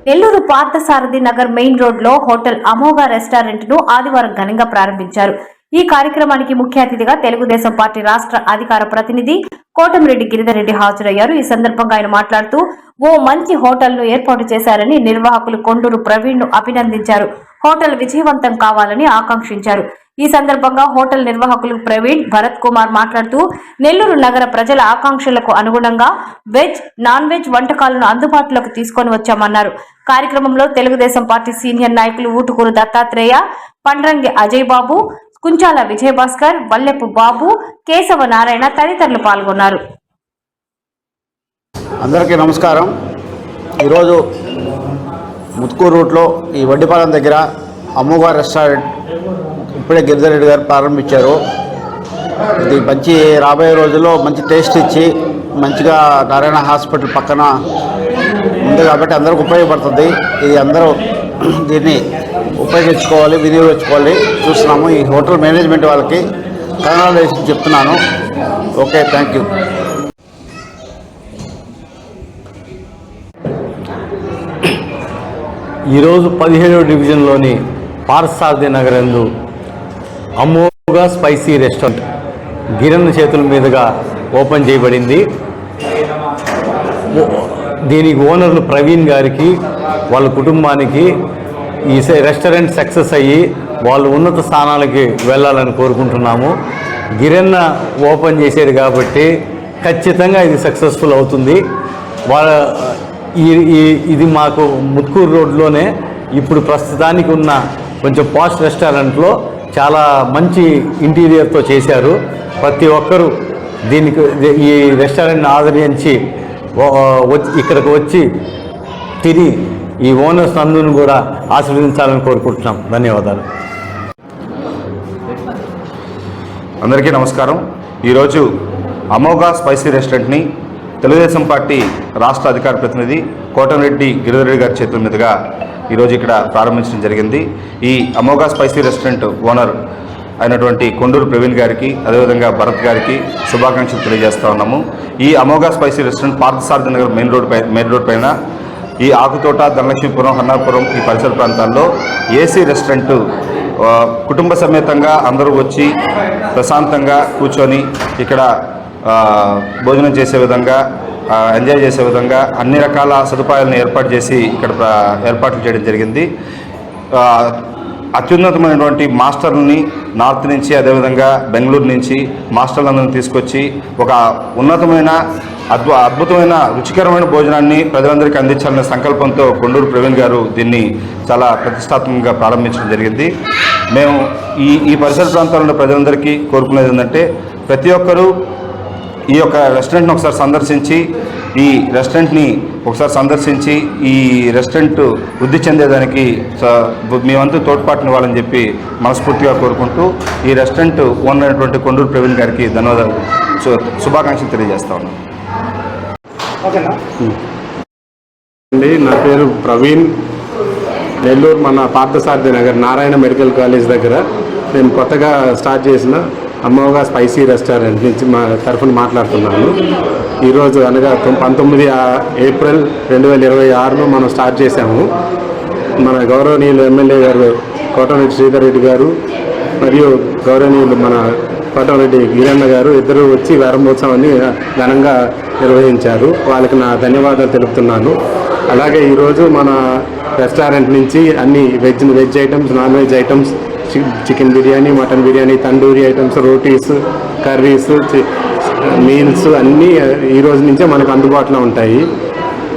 Nellore Parthasarathi Nagar main road లో hotel Amogha restaurant ను ఆదివారం ఘనంగా ప్రారంభించారు. ఈ కార్యక్రమానికి ముఖ్య అతిథిగా తెలుగుదేశం పార్టీ రాష్ట్ర అధికార ప్రతినిధి కోటమిరెడ్డి గిరిధర్ రెడ్డి హాజరయ్యారు. ఈ సందర్భంగా ఆయన మాట్లాడుతూ ఓ మంచి హోటల్ ను ఏర్పాటు చేశారని నిర్వాహకులు కొండూరు ప్రవీణ్ ను అభినందించారు. హోటల్ విజయవంతం కావాలని ఆకాంక్షించారు. ఈ సందర్భంగా హోటల్ నిర్వాహకులు ప్రవీణ్, భరత్ కుమార్ మాట్లాడుతూ నెల్లూరు నగర ప్రజల ఆకాంక్షలకు అనుగుణంగా వెజ్, నాన్ వెజ్ వంటకాలను అందుబాటులోకి తీసుకొని వచ్చామన్నారు. కార్యక్రమంలో తెలుగుదేశం పార్టీ సీనియర్ నాయకులు ఊటుకూరు దత్తాత్రేయ, పండ్రంగి అజయ్ బాబు, కుంచాల విజయభాస్కర్, వల్లెపు బాబు, కేశవ నారాయణ తదితరులు పాల్గొన్నారు. అందరికీ నమస్కారం. ఈరోజు ముత్కూరు రూట్లో ఈ వడ్డిపాలెం దగ్గర అమోఘ రెస్టారెంట్ ఇప్పుడే గిరిధర్ రెడ్డి గారు ప్రారంభించారు. ఇది మంచి రాబోయే రోజుల్లో మంచి టేస్ట్ ఇచ్చి మంచిగా నారాయణ హాస్పిటల్ పక్కన ఉంది కాబట్టి అందరికి ఉపయోగపడుతుంది. ఇది అందరూ దీన్ని ఉపయోగించుకోవాలి, వినియోగించుకోవాలి చూస్తున్నాము. ఈ హోటల్ మేనేజ్మెంట్ వాళ్ళకి కంగ్రాచులేషన్ చెప్తున్నాను. Okay, thank you. ఈరోజు 17వ డివిజన్లోని పార్థసారథి నగర్ యందు అమోఘ స్పైసీ రెస్టారెంట్ గిరణ్ చేతుల మీదుగా ఓపెన్ చేయబడింది. దీనికి ఓనర్లు ప్రవీణ్ గారికి, వాళ్ళ కుటుంబానికి ఈ రెస్టారెంట్ సక్సెస్ అయ్యి వాళ్ళు ఉన్నత స్థానాలకి వెళ్ళాలని కోరుకుంటున్నాము. గిరణ్ ఓపెన్ చేసేది కాబట్టి ఖచ్చితంగా ఇది సక్సెస్ఫుల్ అవుతుంది. ఇది మాకు ముత్కూరు రోడ్లోనే ఇప్పుడు ప్రస్తుతానికి ఉన్న కొంచెం పాష్ రెస్టారెంట్లో చాలా మంచి ఇంటీరియర్తో చేశారు. ప్రతి ఒక్కరూ ఈ రెస్టారెంట్ని ఆదరించి ఇక్కడికి వచ్చి తిని ఈ ఓనర్స్ అందరిని కూడా ఆశీర్వదించాలని కోరుకుంటున్నాం. ధన్యవాదాలు. అందరికీ నమస్కారం. ఈరోజు అమోఘ స్పైసీ రెస్టారెంట్ని తెలుగుదేశం పార్టీ రాష్ట్ర అధికార ప్రతినిధి కోటమిరెడ్డి గిరిధర్ రెడ్డి గారి చేతుల మీదుగా ఈరోజు ఇక్కడ ప్రారంభించడం జరిగింది. ఈ అమోఘ స్పైసీ రెస్టారెంట్ ఓనర్ అయినటువంటి కొండూరు ప్రవీణ్ గారికి, అదేవిధంగా భరత్ గారికి శుభాకాంక్షలు తెలియజేస్తూ ఉన్నాము. ఈ Amogha spicy restaurant Parthasarathi Nagar main road పైన ఈ ఆకుతోట, ధనలక్ష్మీపురం, హన్నాపురం ఈ పరిసర ప్రాంతాల్లో ఏసీ రెస్టారెంట్ కుటుంబ సమేతంగా అందరూ వచ్చి ప్రశాంతంగా కూర్చొని ఇక్కడ భోజనం చేసే విధంగా, ఎంజాయ్ చేసే విధంగా అన్ని రకాల సదుపాయాలను ఏర్పాటు చేసి ఇక్కడ ఏర్పాట్లు చేయడం జరిగింది. అత్యున్నతమైనటువంటి మాస్టర్లని నార్త్ నుంచి, అదేవిధంగా బెంగళూరు నుంచి మాస్టర్లందరినీ తీసుకొచ్చి ఒక ఉన్నతమైన అద్భుతమైన రుచికరమైన భోజనాన్ని ప్రజలందరికీ అందించాలనే సంకల్పంతో కొండూరు ప్రవీణ్ గారు దీన్ని చాలా ప్రతిష్టాత్మకంగా ప్రారంభించడం జరిగింది. మేము ఈ పరిసర ప్రాంతాల్లో ప్రజలందరికీ కోరుకునేది ఏంటంటే ప్రతి ఒక్కరూ ఈ యొక్క రెస్టారెంట్ని ఒకసారి సందర్శించి ఈ రెస్టారెంట్ వృద్ధి చెందేదానికి మేమంతా తోడ్పాటునివ్వాలని చెప్పి మనస్ఫూర్తిగా కోరుకుంటూ ఈ రెస్టారెంట్ ఓనర్ అయినటువంటి కొండూరు ప్రవీణ్ గారికి ధన్యవాదాలు, శుభాకాంక్షలు తెలియజేస్తా ఉన్నాం. నా పేరు ప్రవీణ్. నెల్లూరు మన పార్థసారథి నగర్ నారాయణ మెడికల్ కాలేజ్ దగ్గర నేను కొత్తగా స్టార్ట్ చేసిన అమోఘ స్పైసీ రెస్టారెంట్ నుంచి మా తరఫున మాట్లాడుతున్నాను. ఈరోజు అనగా 19 ఏప్రిల్ 2026 మనం స్టార్ట్ చేశాము. మన గౌరవనీయులు ఎమ్మెల్యే గారు కోటమిరెడ్డి శ్రీధర్ రెడ్డి గారు మరియు గౌరవనీయులు మన కోటమిరెడ్డి గిరన్న గారు ఇద్దరు వచ్చి వారంభోత్సవాన్ని ఘనంగా నిర్వహించారు. వాళ్ళకి నా ధన్యవాదాలు తెలుపుతున్నాను. అలాగే ఈరోజు మన రెస్టారెంట్ నుంచి అన్ని veg items, non veg items, chicken biryani, mutton biryani, tandoori items, rotis, curries, meals అన్నీ ఈ రోజు నుంచే మనకు అందుబాటులో ఉంటాయి.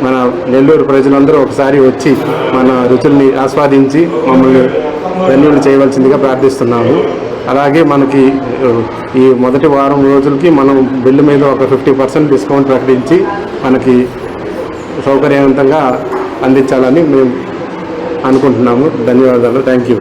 మన నెల్లూరు ప్రజలందరూ ఒకసారి వచ్చి మన రుచుల్ని ఆస్వాదించి మమ్మల్ని ధన్యులు చేయవలసిందిగా ప్రార్థిస్తున్నాము. అలాగే మనకి ఈ మొదటి వారం రోజులకి మనం బిల్లు మీద ఒక 50% డిస్కౌంట్ ప్రకటించి మనకి సౌకర్యవంతంగా అందించాలని మేము అనుకుంటున్నాము. ధన్యవాదాలు. Thank you.